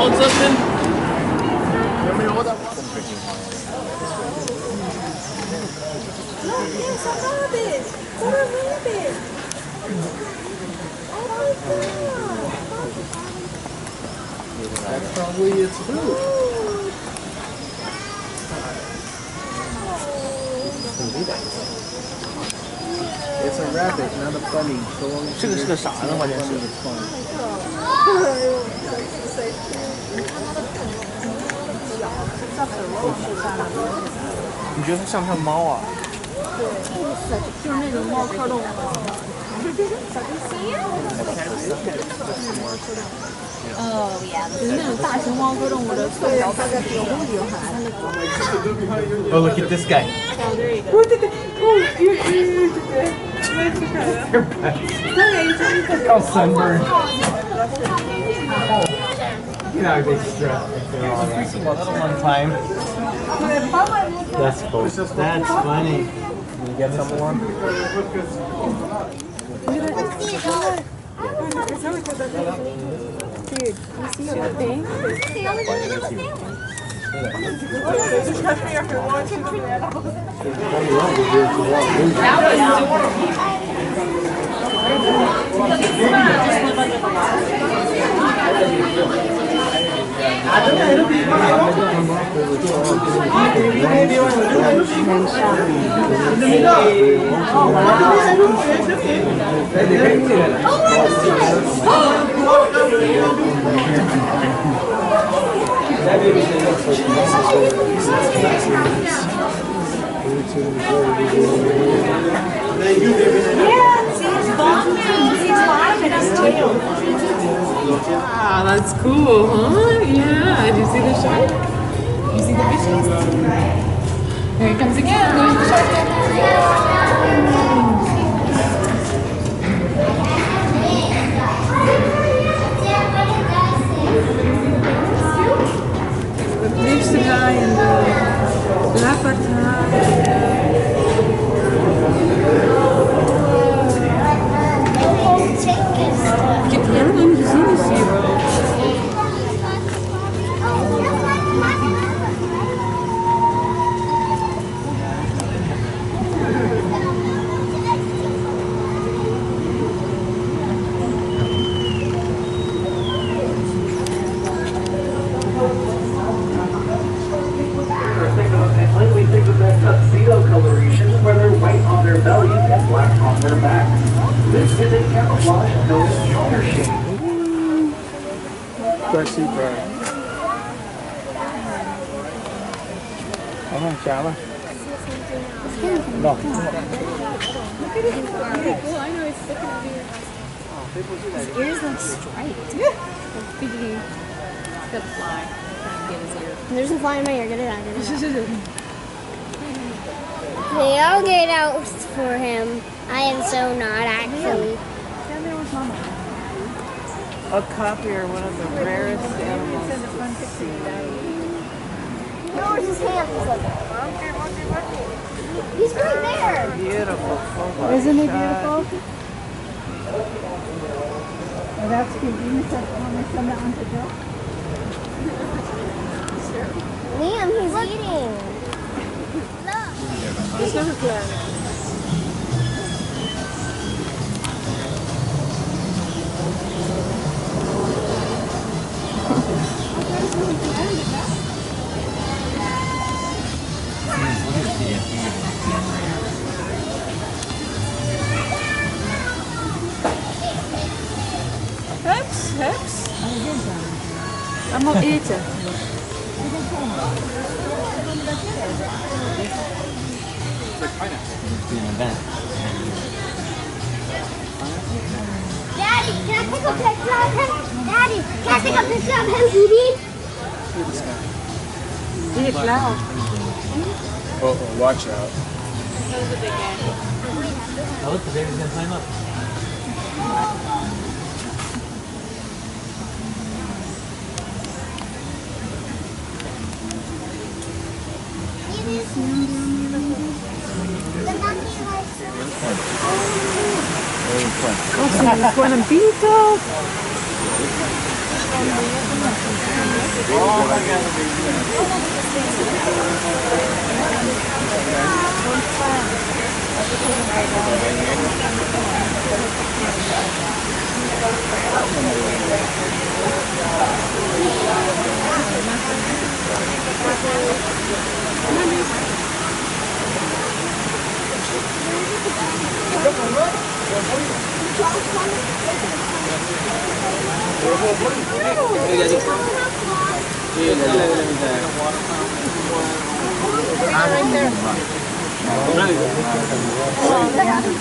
found something? Look, there's a rabbit! What a rabbit! Oh my god! That's probably its food. It's a rabbit, not a bunny. So long as 这个是个啥呢？关键是。 it's fine. 你觉得它像不像猫啊？就是那种猫科动物。就是那种大型猫科动物的特效，大概比我喜欢。Oh, look at this guy. Look how sunburned. You know, they stress. It's a long time. That's cool. That's funny. Can you get some more? Dude, you see the thing? Ah, that's cool, huh? Yeah. Did you see the shark? You see the fishes? Here he comes again. There's the shark again. The fish guy and the lapata. Я думаю, что tuxedo coloration where they're white on their bellies and black on their backs. This is a camouflage known as shoulder shade. That's super. Come on, Shala. No. Look at it. Cool. I know it's looking at you. His ears look striped. He's got a fly. Trying to get his ear. There's a fly in my ear. Get it out. Get it out. Okay, I'll get out for him. I am so not actually. A copy or one of the rarest animals. No, it's his hand. He's like, he's right there. Beautiful. Oh, Isn't he beautiful? Oh, that's cute. You want to send that one to Joe? Liam, he's eating. It's never planet. Heps. I'm not eating. Daddy, can I take a picture of him? Daddy, can I take a picture of him eating? Eat it loud. Oh, watch out. That was a big guy. Oh, look, the baby's gonna climb up. Buonapito!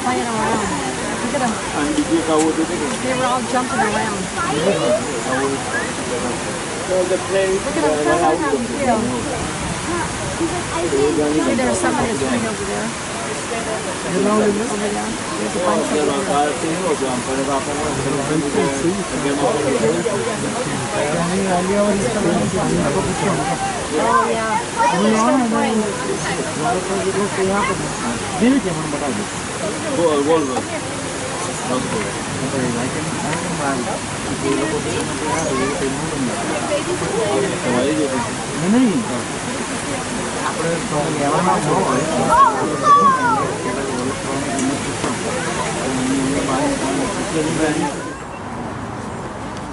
Playing around. Look at them. They were all jumping around. Look at them. See, there's somebody that's swimming over there. Over there. There's a bunch of Oh, yeah.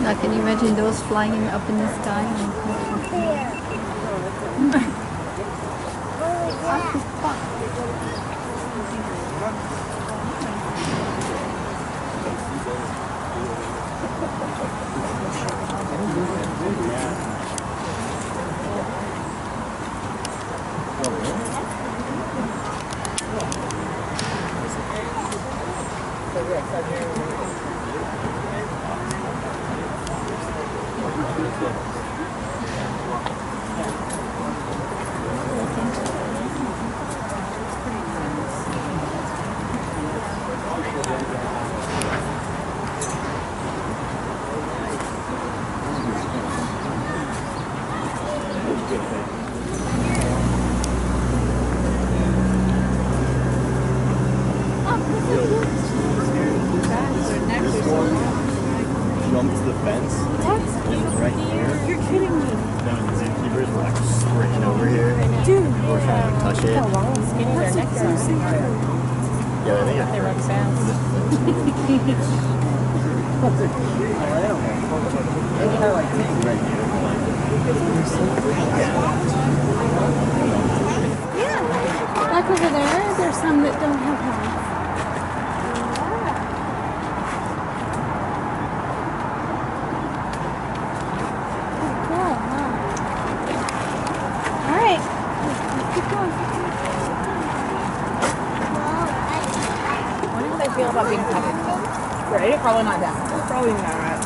Now, can you imagine those flying up in the sky? Jumped the fence. What? Right here. You're kidding me. No, the zookeepers were like sprinting over here. Dude. We're trying to touch it. Skinny, their necks are Yeah, I think they run fast. Yeah. Like over there, there's some that don't have hands. Cool, huh? All right. Let's keep going. What do they feel about being petted? Right? Probably not that. Probably not right.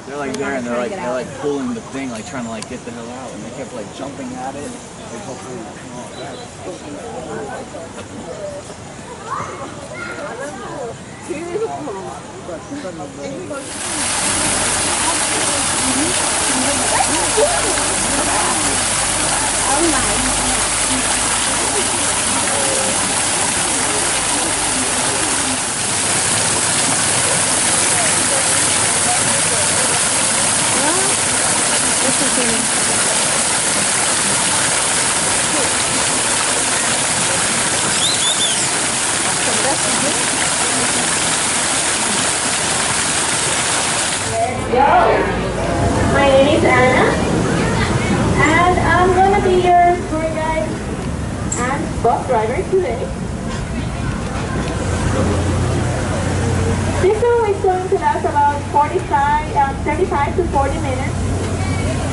They're like there and they're like pulling the thing, like trying to like get the hell out, and they kept like jumping at it. Like hopefully, My name is Anna, and I'm going to be your tour guide and bus driver today. This tour is going to last about 35 to 40 minutes,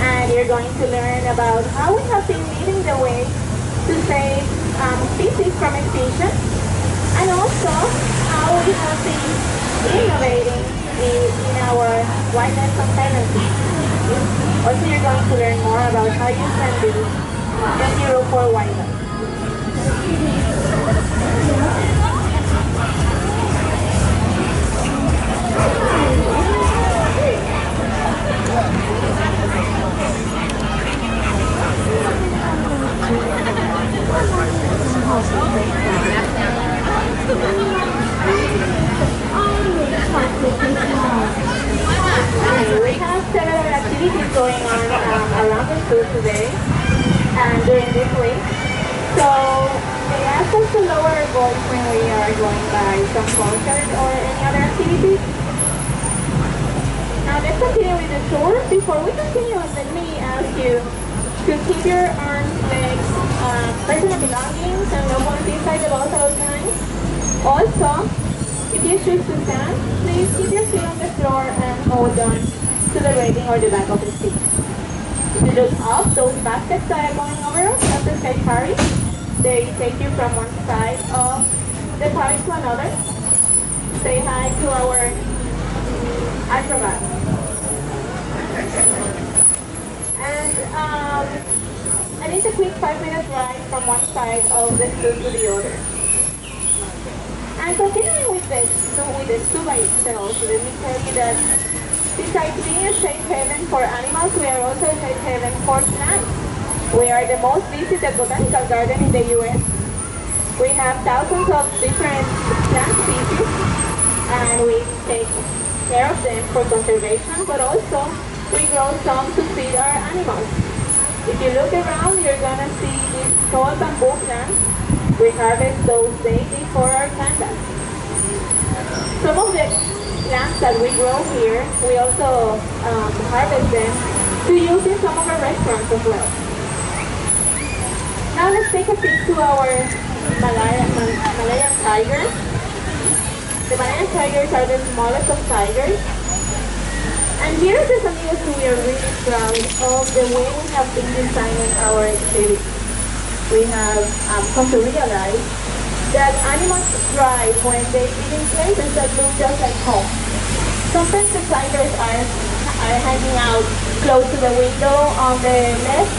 and you're going to learn about how we have been leading the way to save species from extinction, and also how we have been innovating in our wildlife conservancy. Also, you're going to learn more about how you can be a hero for wildlife. We have several activities activities going on around the zoo today and during this week. So they asked us to lower our voice when we are going by some concert or any other activities. Now let's continue with the tour. Before we continue, let me ask you to keep your arms, legs, personal belongings, and no one's inside the bus at all times. Also, if you choose to stand, please keep your feet on the floor and hold on to the railing or the back of the seat. If you look up, those baskets that are going over us, that's the sky carry. They take you from one side of the park to another. Say hi to our acrobats. And it's a quick 5-minute ride from one side of the zoo to the other. And continuing with the zoo by itself, let me tell you that besides being a safe haven for animals, we are also a safe haven for plants. We are the most visited botanical garden in the U.S. We have thousands of different plant species, and we take care of them for conservation, but also we grow some to feed our animals. If you look around, you're gonna see these tall bamboo plants. We harvest those daily for our pandas. Some of the plants that we grow here, we also harvest them to use in some of our restaurants as well. Now let's take a peek to our Malayan tigers. The Malayan tigers are the smallest of tigers. And here at Los Amigos, we are really proud of the way we have been designing our exhibit. We have come to realize that animals thrive when they live in places that look just like home. Sometimes the tigers are hanging out close to the window on the left,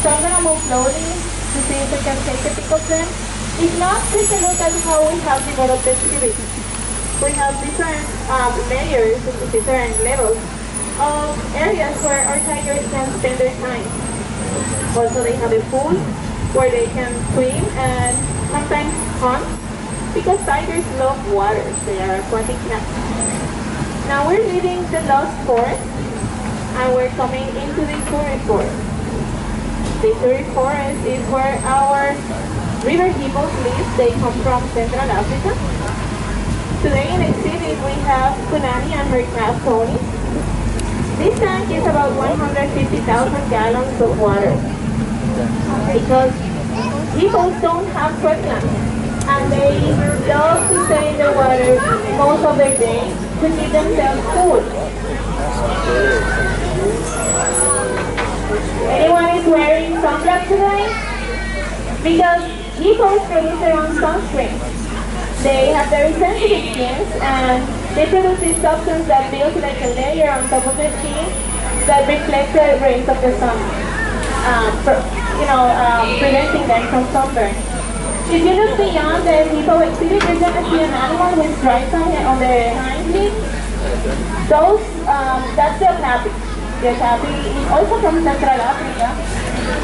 so I'm going to move slowly to see if we can take a pic of them. If not, take a look at how we have developed the exhibit. We have different layers, different levels of areas where our tigers can spend their time. Also, they have a pool where they can swim and sometimes hunt, because tigers love water. They are aquatic cats. Now we're leaving the Lost Forest and we're coming into the Tourist Forest. The Tourist Forest is where our river hippos live. They come from Central Africa. Today in the exhibit we have Punani and her calf pony. This tank is about 150,000 gallons of water, because hippos don't have wetlands and they love to stay in the water most of their day to keep themselves cool. Anyone is wearing sunblock today? Because hippos produce their own sunscreen. They have very sensitive skins and they produce this substance that builds like a layer on top of the skin that reflects the rays of the sun, preventing them from sunburn. If you look beyond the hippo exhibit, you're going to see an animal with stripes on their hind legs. That's the tabby. The tabby is also from Central Africa,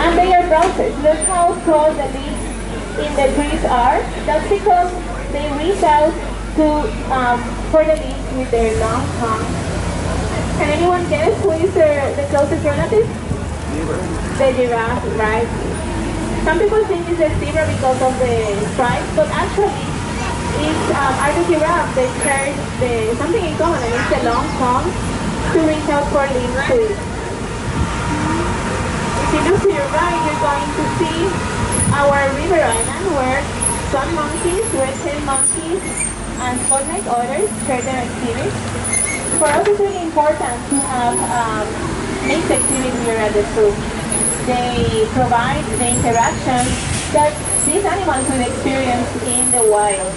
and they are browsers. Look how tall the leaves in the trees are. That's because they reach out for the leaves with their long tongue. Can anyone guess who is the closest relative? The giraffe, right? Some people think it's a zebra because of the stripes, but actually are the giraffe. They share something in common, and it's a long tongue to reach out for leaves to eat. If you look to your right, you're going to see our river island where sun monkeys, red-tailed monkeys, and spotlight otters share their activities. For us, it's really important to have mixed activities here at the zoo. They provide the interaction that these animals will experience in the wild.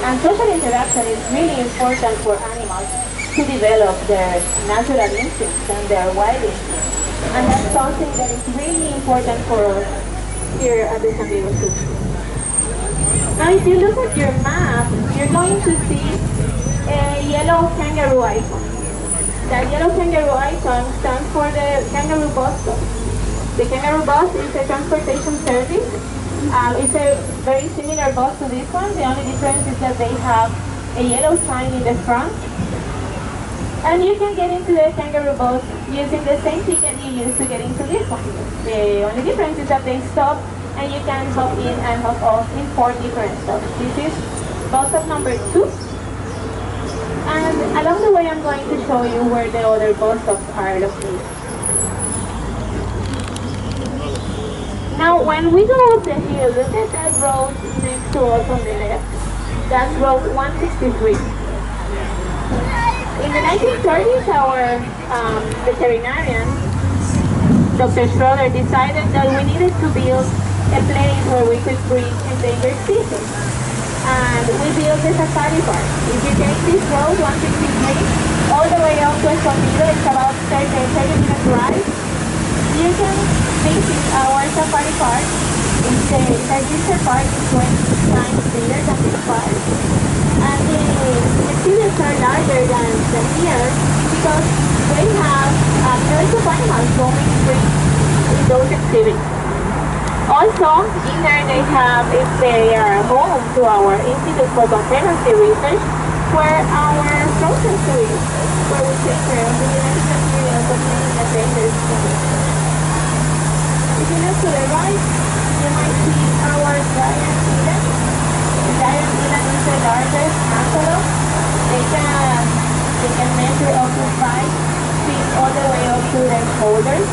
And social interaction is really important for animals to develop their natural instincts and their wild instincts. And that's something that is really important for us here at the San Diego Zoo. Now, if you look at your map, you're going to see a yellow kangaroo icon. That yellow kangaroo icon stands for the kangaroo bus stop. The kangaroo bus is a transportation service. It's a very similar bus to this one. The only difference is that they have a yellow sign in the front. And you can get into the kangaroo boat using the same ticket you used to get into this one. The only difference is that they stop and you can hop in and hop off in 4 different stops. This is bus stop number 2. And along the way I'm going to show you where the other bus stops are located. Now when we go up the hill, look at that road next to us on the left. That's road 163. In the 1930s, our veterinarian, Dr. Schroeder, decided that we needed to build a place where we could breed endangered species. And we built the safari park. If you take this road, 163, all the way up to Escondido, it's about 30-minute drive. You can visit our safari park. It's a registered park, it's 20 times bigger than this park. And the exhibits are larger than here because they have millions of animals roaming free in those exhibits. Also, in there they have their home to our Institute for Conservancy Research, where our frozen tourists, where we take care of the genetic materials of many endangered species. If you look to the right, you might see our giant eland. The giant eland is the largest antelope. They can measure up to 5 feet all the way up to their shoulders.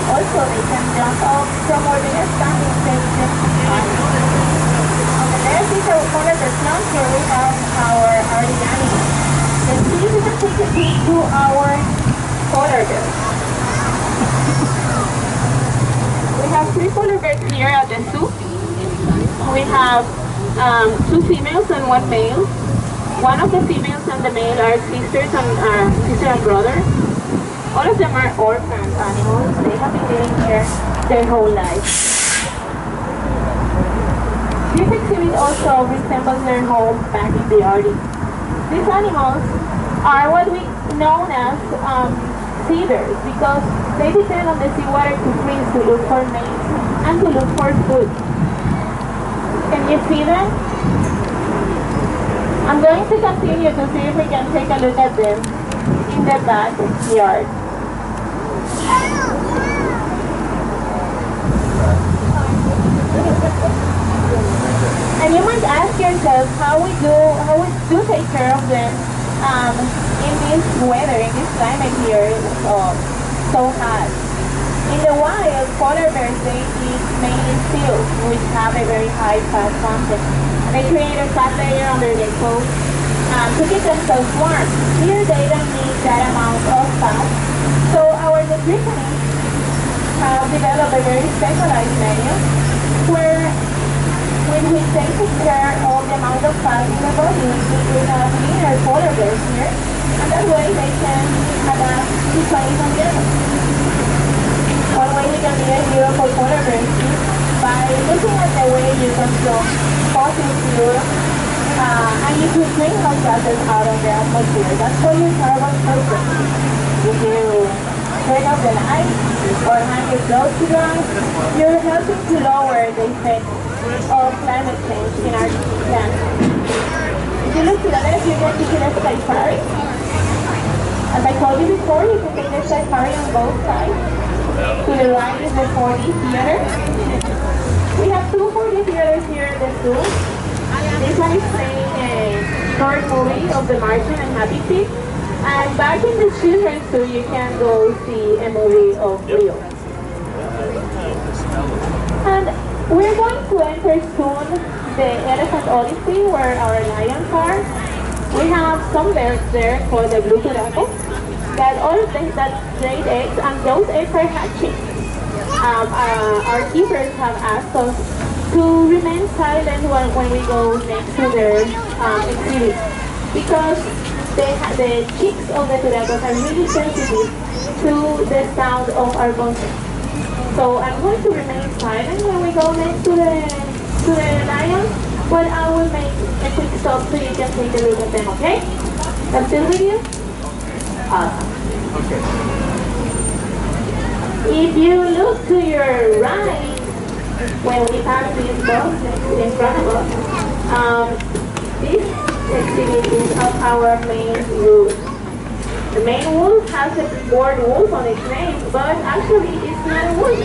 Also, they can jump up from where they are standing 10 feet high. On the left is our polar bear plant where we have our Arctic animals. Let's see if we can take a peek to our polar bears. We have 3 polar bears here at the zoo. We have 2 females and 1 male. One of the females and the male are sister and brother. All of them are orphan animals. They have been living here their whole life. This exhibit also resembles their home back in the Arctic. These animals are what we know as sea bears because they depend on the seawater to freeze to look for mates and to look for food. Can you see them? I'm going to continue to see if we can take a look at them in the backyard. And you might ask yourself how we do take care of them in this weather, in this climate here, so hot. In the wild, polar bears, they eat mainly seals, which have a very high fat content. They create a fat layer under their coat to keep themselves warm. Here, they don't need that amount of fat. So our nutritionists have developed a very specialized menu where when we take care of the amount of fat in the body, we have leaner polar bears here, and that way they can adapt to climate conditions. One way we can be a hero for polar bears is by looking at the way you consume fossil fuel and you put greenhouse gases out of the atmosphere. That's what your carbon footprint. If you turn off the light or hang your clothes to dry, you're helping to lower the effect of climate change in our planet. If you look to the left, you get to see the safari. As I told you before, you can take the safari on both sides. To the right is the 4D theater. We have 2 4D theaters here at the zoo. This one is playing a short movie of The Martian and Happy Feet. And back in the children's zoo, you can go see a movie of Leo. And we're going to enter soon the Elephant Odyssey, where our lions are. We have some bears there called the blue tobacco that all of them that laid eggs, and those eggs are hatching. Our keepers have asked us to remain silent when we go next to their exhibit because the chicks of the tobacco are really sensitive to the sound of our voices. So I'm going to remain silent when we go next to the lions, but I will make a quick stop so you can take a look at them, okay? I'm still with you? Awesome. Okay. If you look to your right, when we pass this bus in front of us, this exhibit is of our main route. The main wolf has a board wolf on its name, but actually it's not a wolf.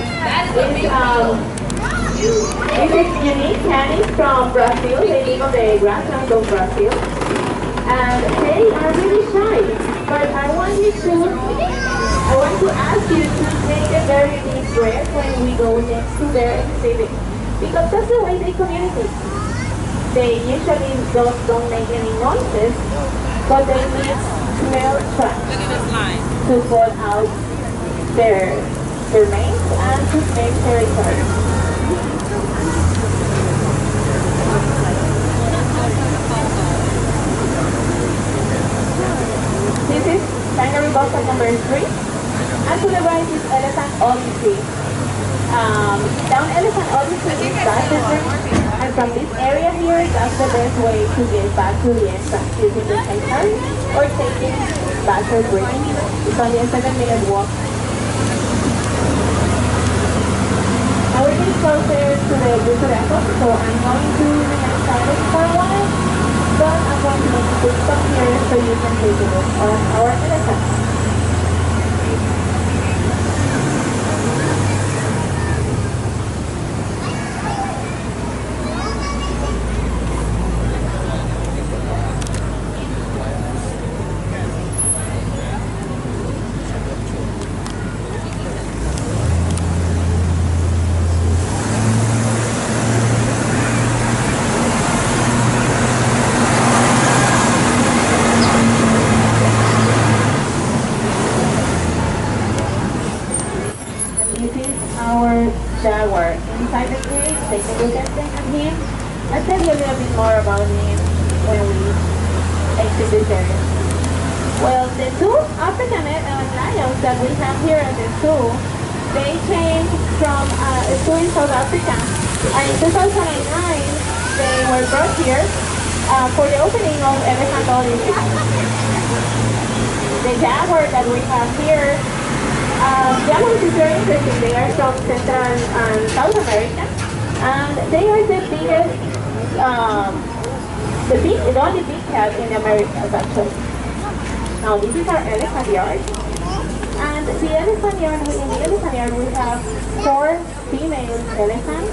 It's a unique canis from Brazil. They live on the grasslands of Brazil. And they are really shy. But I want to ask you to take a very deep breath when we go next to their exhibit. Because that's the way they communicate. They usually don't make any noises, but they need smell tracks to put out their mates and to make territory. This is Kangaroo Buffalo number 3, and to the right is Elephant Odyssey. Down Elephant Odyssey is Basset, and from this area here, that's the best way to get back to the entrance using the Kaitari or taking Basset Bridge. It's only a 7-minute walk. Now we're getting closer to the Bucuraco, so I'm going to remain silent for a while, but I'm going to make a quick stop here so you can take a look at our elephant. Jaguar. Inside the cage, take a look at him. I'll tell you a little bit more about him when we exit this area. Well, the two African lions that we have here at the zoo, they came from a zoo in South Africa. And in 2009, they were brought here for the opening of Elephant Odyssey. The jaguar that we have here, jaguars is very interesting. They are from Central and South America, and they are the biggest, the only big cat in the Americas actually. Now this is our elephant yard, and the elephant yard, in the elephant yard we have 4 female elephants.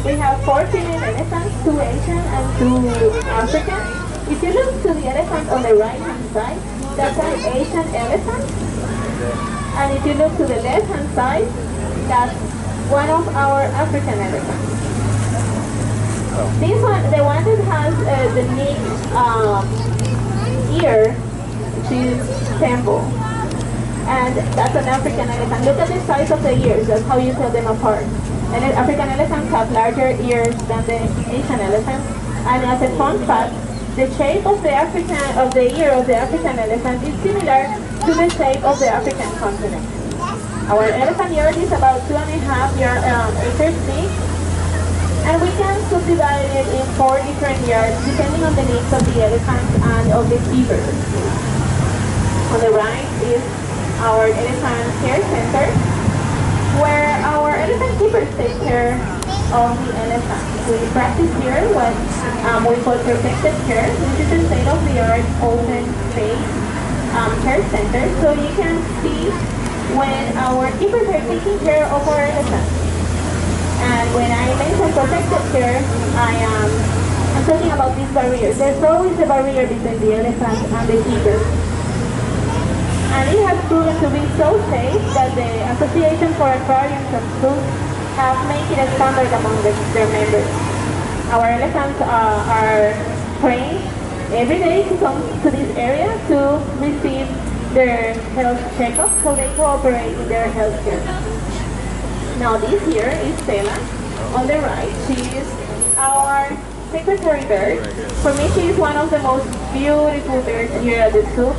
We have 4 female elephants, 2 Asian and 2 African. If you look to the elephant on the right-hand side, that's an Asian elephant. And if you look to the left-hand side, that's one of our African elephants. This one, the one that has the neat ear, which is Tembo. And that's an African elephant. Look at the size of the ears, that's how you tell them apart. And African elephants have larger ears than the Asian elephants. And as a fun fact, the shape of the ear of the African elephant is similar to the shape of the African continent. Our elephant yard is about 2.5 acres big, and we can subdivide it in 4 different yards depending on the needs of the elephants and of the keepers. On the right is our elephant care center, where our elephant keepers take care of the elephants. We practice here what we call protected care, which is a state-of-the-art open space care center, so you can see when our keepers are taking care of our elephants. And when I mention protected care, I'm talking about these barriers. There's always a barrier between the elephant and the keeper. And it has proven to be so safe that the Association for Aquariums and Zoos have made it a standard among their members. Our elephants are trained every day to come to this area to receive their health checkup, so they cooperate in their health care. Now this here is Stella on the right. She is our secretary bird. For me, she is one of the most beautiful birds here at the zoo.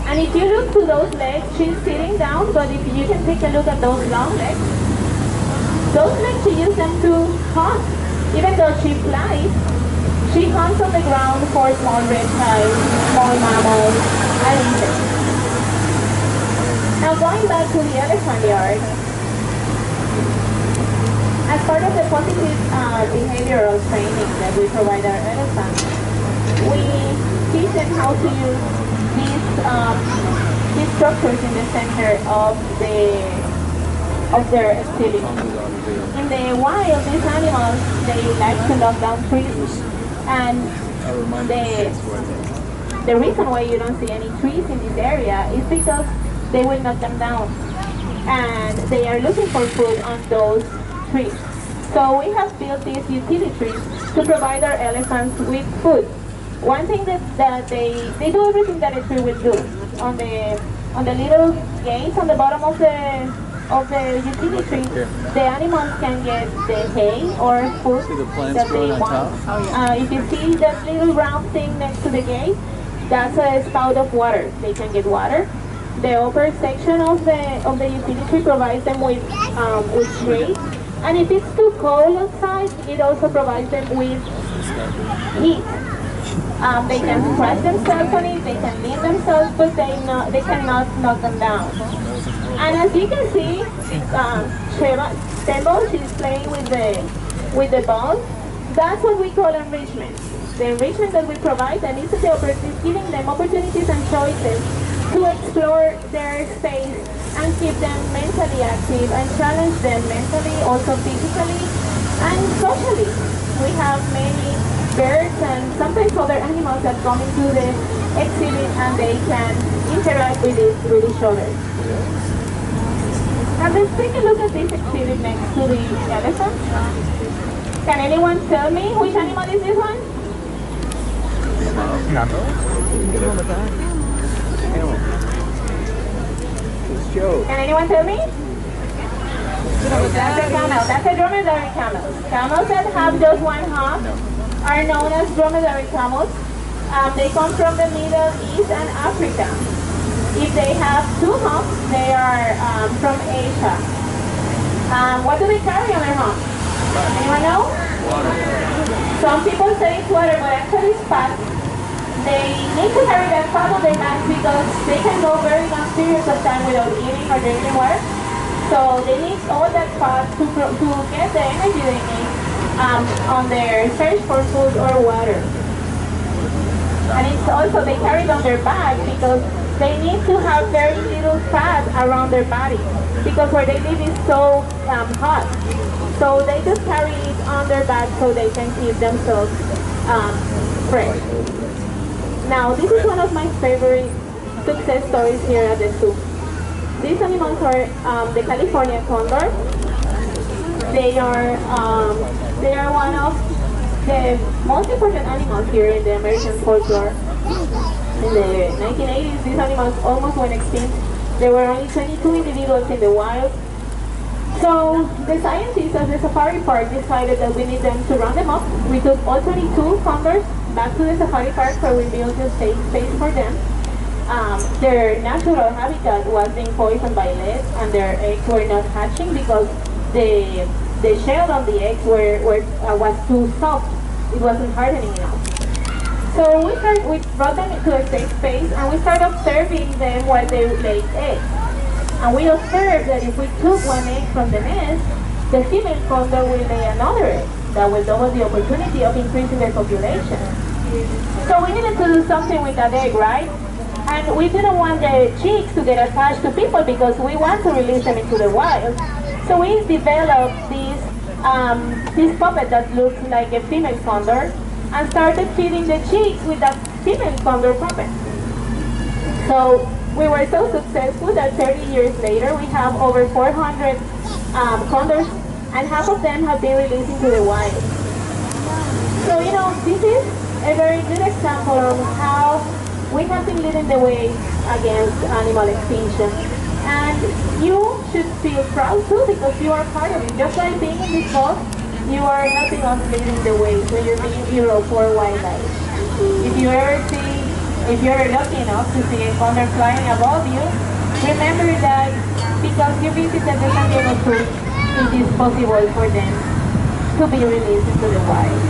And if you look to those legs, she's sitting down, but if you can take a look at those long legs, she uses them to hunt. Even though she flies, she hunts on the ground for small reptiles, small mammals, and insects. Now going back to the elephant yard, as part of the positive behavioral training that we provide our elephants, we teach them how to use these structures in the center of their activity. In the wild, these animals, they like to knock down trees, and the reason why you don't see any trees in this area is because they will knock them down, and they are looking for food on those trees. So we have built these utility trees to provide our elephants with food. One thing that they do everything that a tree will do. On the little gates on the bottom of the utility tree, the animals can get the hay or food that they want. If you see that little round thing next to the gate, that's a spout of water. They can get water. The upper section of the utility tree provides them with shade. And if it's too cold outside, it also provides them with heat. They can scratch themselves on it, they can lean themselves, but they cannot knock them down. And as you can see, Tembo, she's playing with the balls. That's what we call enrichment. The enrichment that we provide, and it's giving them opportunities and choices to explore their space and keep them mentally active and challenge them mentally, also physically and socially. We have many birds and sometimes other animals that come into the exhibit and they can interact with each other. And let's take a look at this exhibit next to the elephant. Can anyone tell me which animal is this one? Can anyone tell me? That's a camel. That's a dromedary camel. Camels that have just one hump are known as dromedary camels. They come from the Middle East and Africa. If they have two humps, they are from Asia. What do they carry on their humps? Anyone know? Water. Some people say it's water, but actually it's fat. They need to carry that fat on their back because they can go very long periods of time without eating or drinking water. So they need all that fat to get the energy they need on their search for food or water. And it's also, they carry it on their back because they need to have very little fat around their body because where they live is so hot. So they just carry it on their back so they can keep themselves fresh. Now, this is one of my favorite success stories here at the zoo. These animals are the California condor. They are one of the most important animals here in the American folklore. In the 1980s, these animals almost went extinct. There were only 22 individuals in the wild. So the scientists of the safari park decided that we need them to round them up. We took all 22 condors back to the safari park where we built a safe space for them. Their natural habitat was being poisoned by lead and their eggs were not hatching because the shell of the eggs was too soft. It wasn't hardening enough. So we brought them into a safe space and we started observing them while they laid eggs. And we observed that if we took one egg from the nest, the female condor will lay another egg that will double the opportunity of increasing their population. So we needed to do something with that egg, right? And we didn't want the chicks to get attached to people because we want to release them into the wild. So we developed this puppet that looks like a female condor and started feeding the chicks with that female condor puppet. So we were so successful that 30 years later we have over 400 condors and half of them have been released into the wild. So this is a very good example of how we have been leading the way against animal extinction. And you should feel proud too because you are part of it. Just like being in this boat, you are helping us leading the way when you're being hero for wildlife. If you're lucky enough to see a condor flying above you, remember that because you visited the San Diego Zoo, it is possible for them to be released into the wild.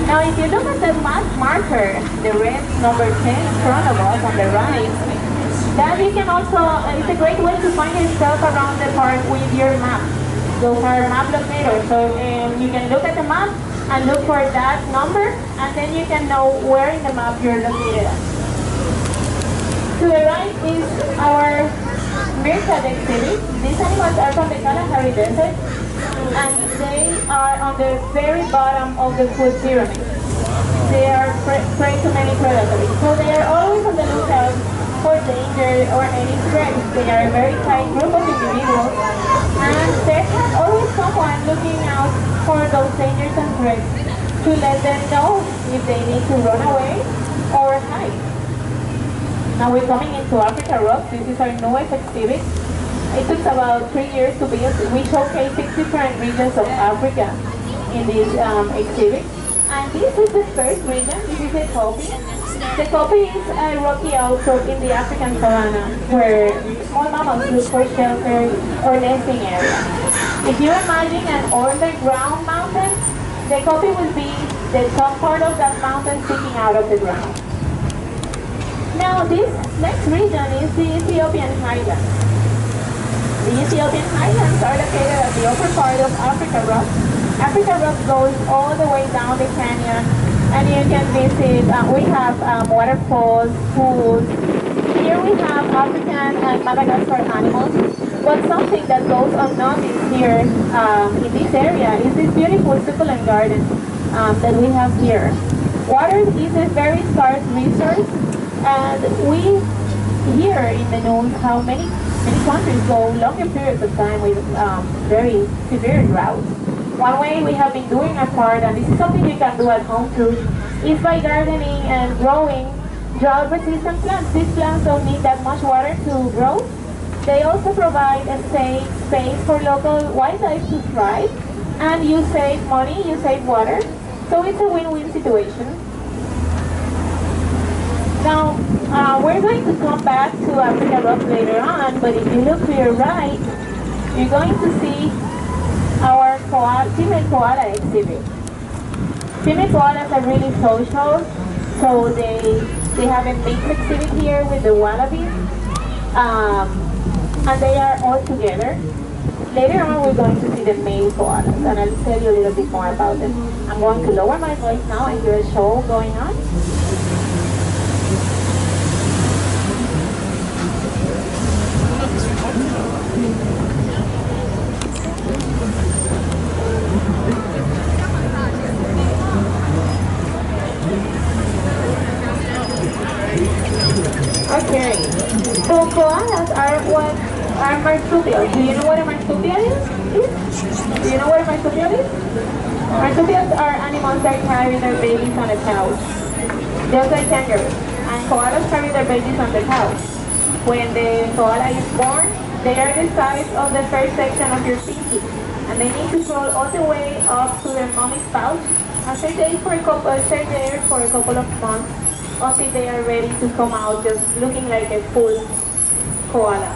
Now, if you look at the map marker, the red number 10 in front of us on the right, that you can also, it's a great way to find yourself around the park with your map. Those are map locators, so you can look at the map and look for that number, and then you can know where in the map you're located at. To the right is our meerkat exhibit. These animals are from the Kalahari Desert, and they are on the very bottom of the food pyramid. They are prey to many predators, so they are always on the lookout for danger or any threat. They are a very tight group of individuals, and there's always someone looking out for those dangers and threats to let them know if they need to run away or hide. Now we're coming into Africa Rocks. This is our newest exhibit. It took about 3 years to build. We showcase 6 different regions of Africa in this exhibit. And this is the first region. This is the Kopi. The Kopi is a rocky outcrop in the African savanna where small mammals look for shelter or nesting area. If you imagine an underground mountain, the Kopi will be the top part of that mountain sticking out of the ground. Now this next region is the Ethiopian highlands. The Ethiopian highlands are located at the upper part of Africa Rock. Africa Rock goes all the way down the canyon, and you can visit, we have waterfalls, pools. Here we have African and Madagascar animals, but something that goes unnoticed here in this area is this beautiful succulent garden that we have here. Water is a very scarce resource, and we here in the news how many countries go longer periods of time with very severe droughts. One way we have been doing our part, and this is something you can do at home too, is by gardening and growing drought-resistant plants. These plants don't need that much water to grow. They also provide a safe space for local wildlife to thrive, and you save money, you save water, so it's a win-win situation. Now, we're going to come back to Africa Rock later on, but if you look to your right, you're going to see our female koala exhibit. Female koalas are really social, so they have a mixed exhibit here with the wallabies, and they are all together. Later on, we're going to see the male koalas, and I'll tell you a little bit more about them. I'm going to lower my voice now and hear a show going on. Okay, so koalas are marsupials. Do you know what a marsupial is? Do you know what a marsupial is? Marsupials are animals that carry their babies on a couch, just like kangaroos. And koalas carry their babies on the couch. When the koala is born, they are the size of the first section of your pinky, and they need to crawl all the way up to their mommy's pouch and stay there for a couple of months until they are ready to come out, just looking like a full koala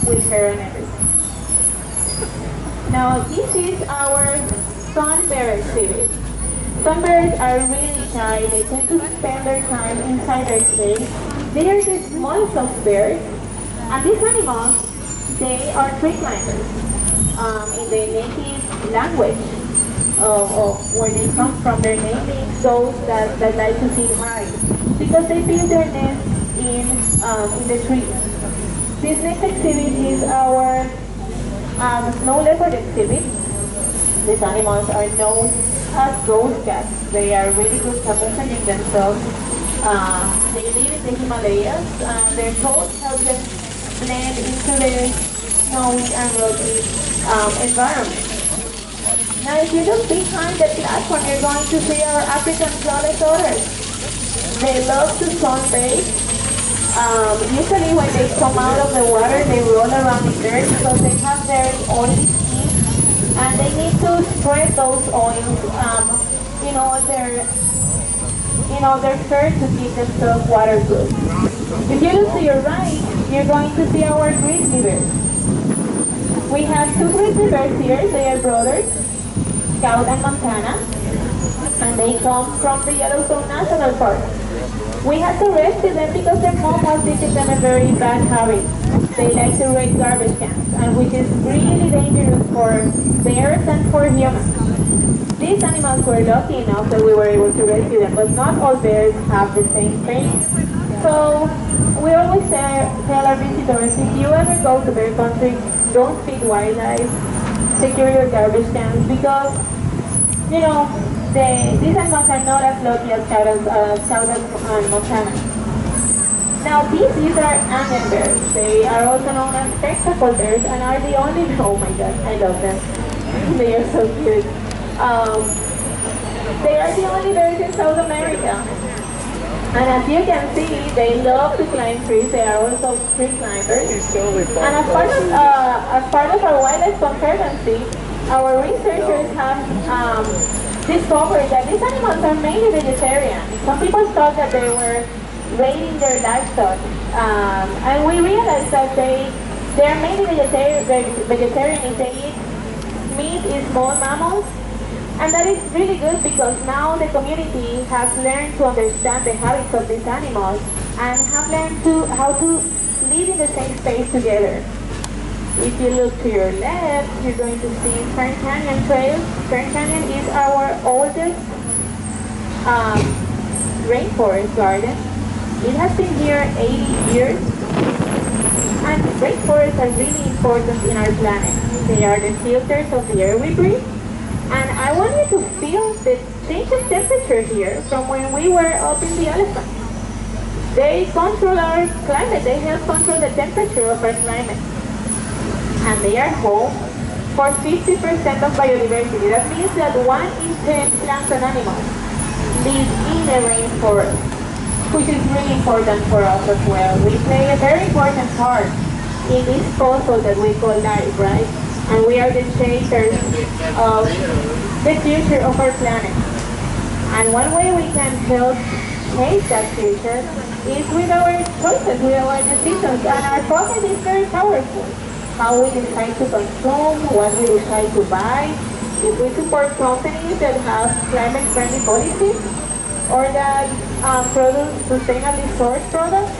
with hair and everything. Now this is our sunbear exhibit. Sunbears are really shy. They tend to spend their time inside their cage. They are the smallest of bears, and these animals, they are tree climbers. In the native language of where they come from, their name means those that like to sit high, because they build their nests in the trees. This next exhibit is our snow leopard exhibit. These animals are known as ghost cats. They are really good camouflaging themselves. They live in the Himalayas, and their coat helps them blend into the snowy and rocky environment. Now if you look behind the platform, you're going to see our African flawless otters. They love to sunbathe. Usually when they come out of the water, they roll around in dirt because they have very oily skin, and they need to spread those oils their fur to keep themselves water good. If you look to your right, you're going to see our grizzly bears. We have two grizzly bears here. They are brothers, Scout and Montana, and they come from the Yellowstone National Park. We had to rescue them because their mom was teaching them a very bad habit. They like to raise garbage cans, and which is really dangerous for bears and for humans. These these animals were lucky enough that we were able to rescue them, but not all bears have the same fate. So we always tell our visitors, if you ever go to bear country, don't feed wildlife, secure your garbage cans, because, you know, these animals are not as lucky as South and Montana. Now these are Andean bears. They are also known as spectacle bears and are the only, oh my god, I love them. They are so cute. They are the only bears in South America. And as you can see, they love to climb trees. They are also tree climbers. And as part of our Wildlife Conservancy, our researchers have discovered that these animals are mainly vegetarian. Some people thought that they were raiding their livestock, and we realized that they're mainly vegetarian if they eat meat in small mammals, and that is really good because now the community has learned to understand the habits of these animals and have learned how to live in the same space together. If you look to your left, you're going to see Fern Canyon Trail. Fern Canyon is our oldest rainforest garden. It has been here 80 years, and rainforests are really important in our planet. They are the filters of the air we breathe, and I want you to feel the change of temperature here from when we were up in the elephant. They control our climate, they help control the temperature of our climate, and they are home for 50% of biodiversity. That means that 1 in 10 plants and animals live in the rainforest, which is really important for us as well. We play a very important part in this puzzle that we call life, right? And we are the shapers of the future of our planet. And one way we can help shape that future is with our choices, with our decisions. And our pocket is very powerful. How we decide to consume, what we decide to buy, if we support companies that have climate-friendly policies, or that produce sustainably sourced products.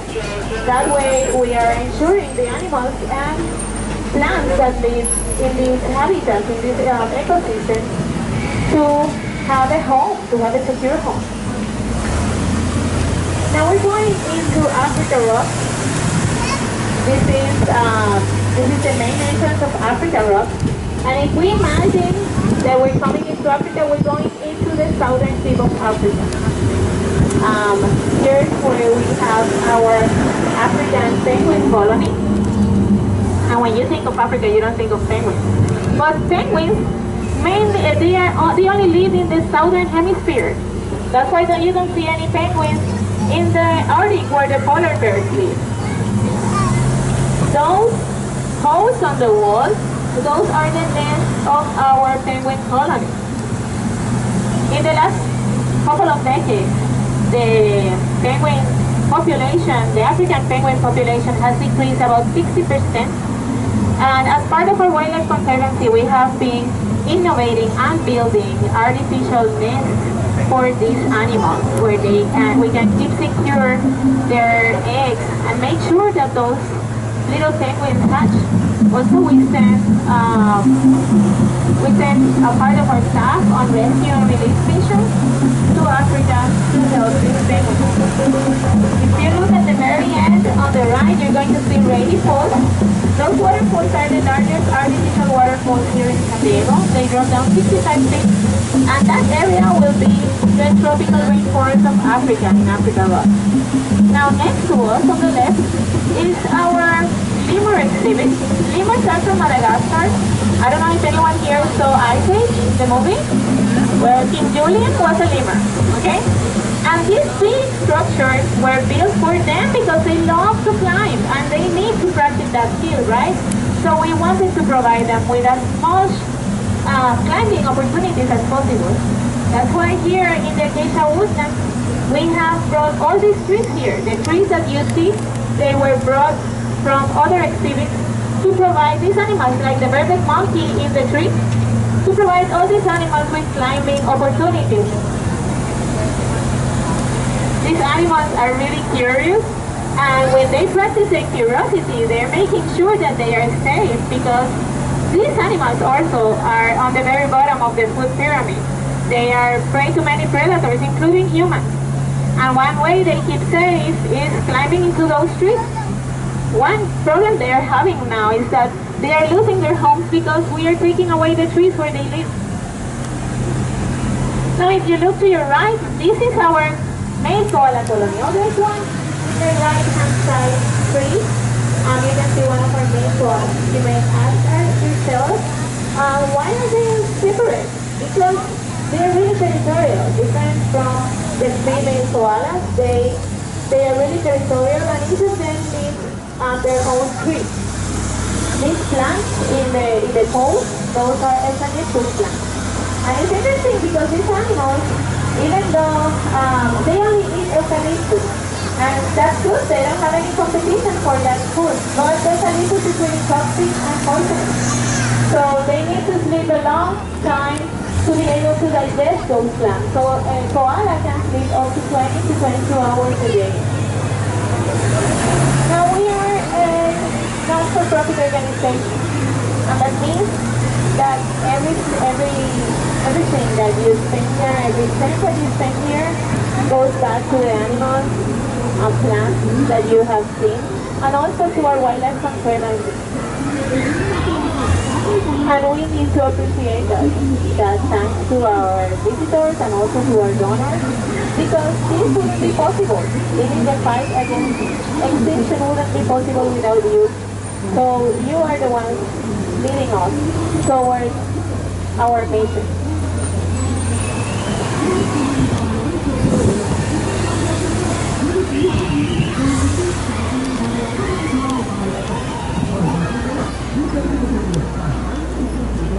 That way we are ensuring the animals and plants that live in these habitats, in these ecosystems, to have a home, to have a secure home. Now we're going into Africa Rock. This is the main entrance of Africa Rock. And if we imagine that we're coming into Africa, we're going into the southern tip of Africa. Here's where we have our African penguin colony. And when you think of Africa, you don't think of penguins. But penguins, mainly, they only live in the southern hemisphere. That's why you don't see any penguins in the Arctic where the polar bears live. Those holes on the wall, those are the nests of our penguin colony. In the last couple of decades, the penguin population, the African penguin population has decreased about 60%. And as part of our Wildlife Conservancy, we have been innovating and building artificial nests for these animals where we can keep secure their eggs and make sure that those little penguins hatch. Also, we send a part of our staff on rescue and release missions to Africa to help these penguins. If you look at the very end on the right, you're going to see Rady Falls. Those waterfalls are the largest artificial waterfalls here in San Diego. They drop down 65 feet, and that area will be the tropical rainforest of Africa in Africa Rock. Now, next to us on the left is our lemur exhibit. Lemurs are from Madagascar. I don't know if anyone here saw Ice Age, the movie. Well, King Julian was a lemur, okay? And these big structures were built for them because they love to climb and they need to practice that skill, right? So we wanted to provide them with as much climbing opportunities as possible. That's why here in the Acacia Woodlands, we have brought all these trees here. The trees that you see, they were brought from other exhibits to provide these animals, like the vervet monkey in the tree, to provide all these animals with climbing opportunities. These animals are really curious, and when they practice their curiosity, they're making sure that they are safe, because these animals also are on the very bottom of the food pyramid. They are prey to many predators, including humans. And one way they keep safe is climbing into those trees. One problem they are having now is that they are losing their homes because we are taking away the trees where they live. Now if you look to your right, this is our main koala colony. Oh, there's one in the right hand side tree. You can see one of our main koalas. You may ask yourself, why are they separate? Because they are really territorial, different from the female koalas. They are really territorial, and each of them lives on their own tree. These plants in the coast, those are eucalyptus plants. And it's interesting because these animals, even though they only eat eucalyptus, and that's good, they don't have any competition for that food. But eucalyptus is really toxic and poisonous. So they need to sleep a long time to be able to digest those plants. So a koala can sleep up to 20 to 22 hours a day. Now we are a not-for-profit organization, and that means that everything that you spend here, every cent that you spend here goes back to the animals and plants that you have seen, and also to our wildlife conservancy. And we need to appreciate that thanks to our visitors and also to our donors, because this wouldn't be possible. Even the fight against extinction wouldn't be possible without you. So you are the ones leading us towards our mission.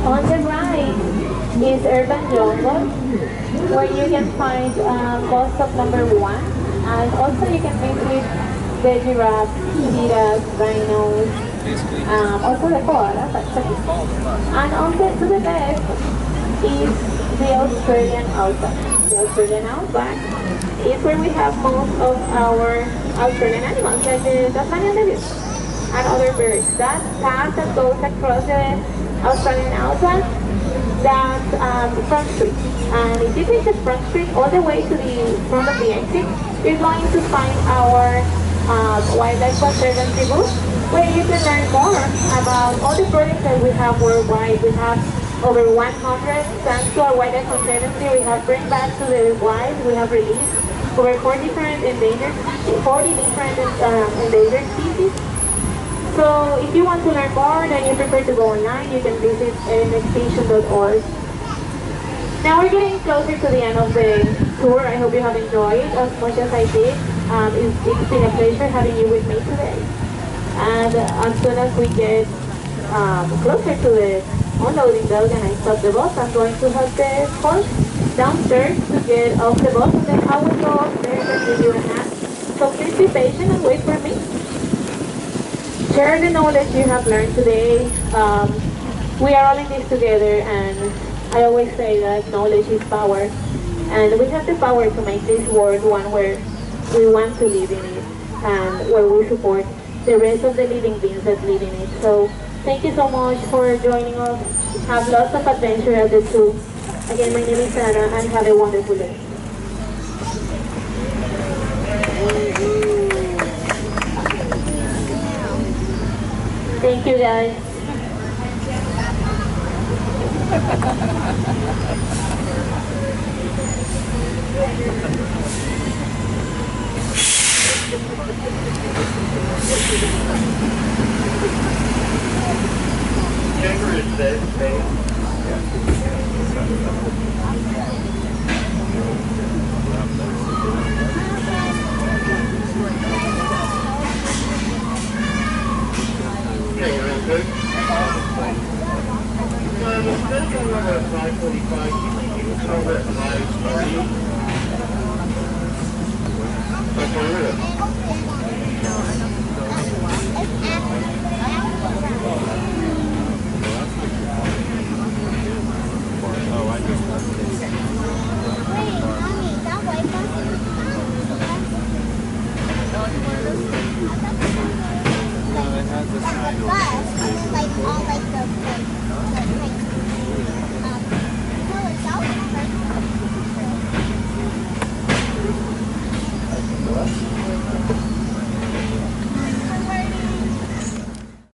On the right is urban jungle, where you can find bus stop number 1, and also you can visit the giraffes, cheetahs, rhinos, also the koalas actually. And to the left is the Australian outback. The Australian outback is where we have most of our Australian animals, like the Tasmanian devils and other birds. That path that goes across the Australian outback, that's Front Street. And if you take the Front Street all the way to the front of the exit, you're going to find our Wildlife Conservancy booth, where you can learn more about all the projects that we have worldwide. We have over 100, thanks to our Wildlife Conservancy. We have bring back to the wild. We have released over 40 different endangered species. So if you want to learn more, then you prefer to go online, you can visit extinction.org. Now we're getting closer to the end of the tour. I hope you have enjoyed as much as I did. It's been a pleasure having you with me today. And as soon as we get closer to the unloading belt and I stop the bus, I'm going to have the horse downstairs to get off the bus, and then I will go upstairs and give you a hand. So please be patient and wait for me. Share the knowledge you have learned today. We are all in this together, and I always say that knowledge is power. And we have the power to make this world one where we want to live in it, and where we support the rest of the living beings that live in it. So thank you so much for joining us. Have lots of adventure at the zoo. Again, my name is Anna, and have a wonderful day. Thank you, guys. Chamber is safe, Okay, you're in good. Instead of number 545, you can call that 540. That's what it is. Like us.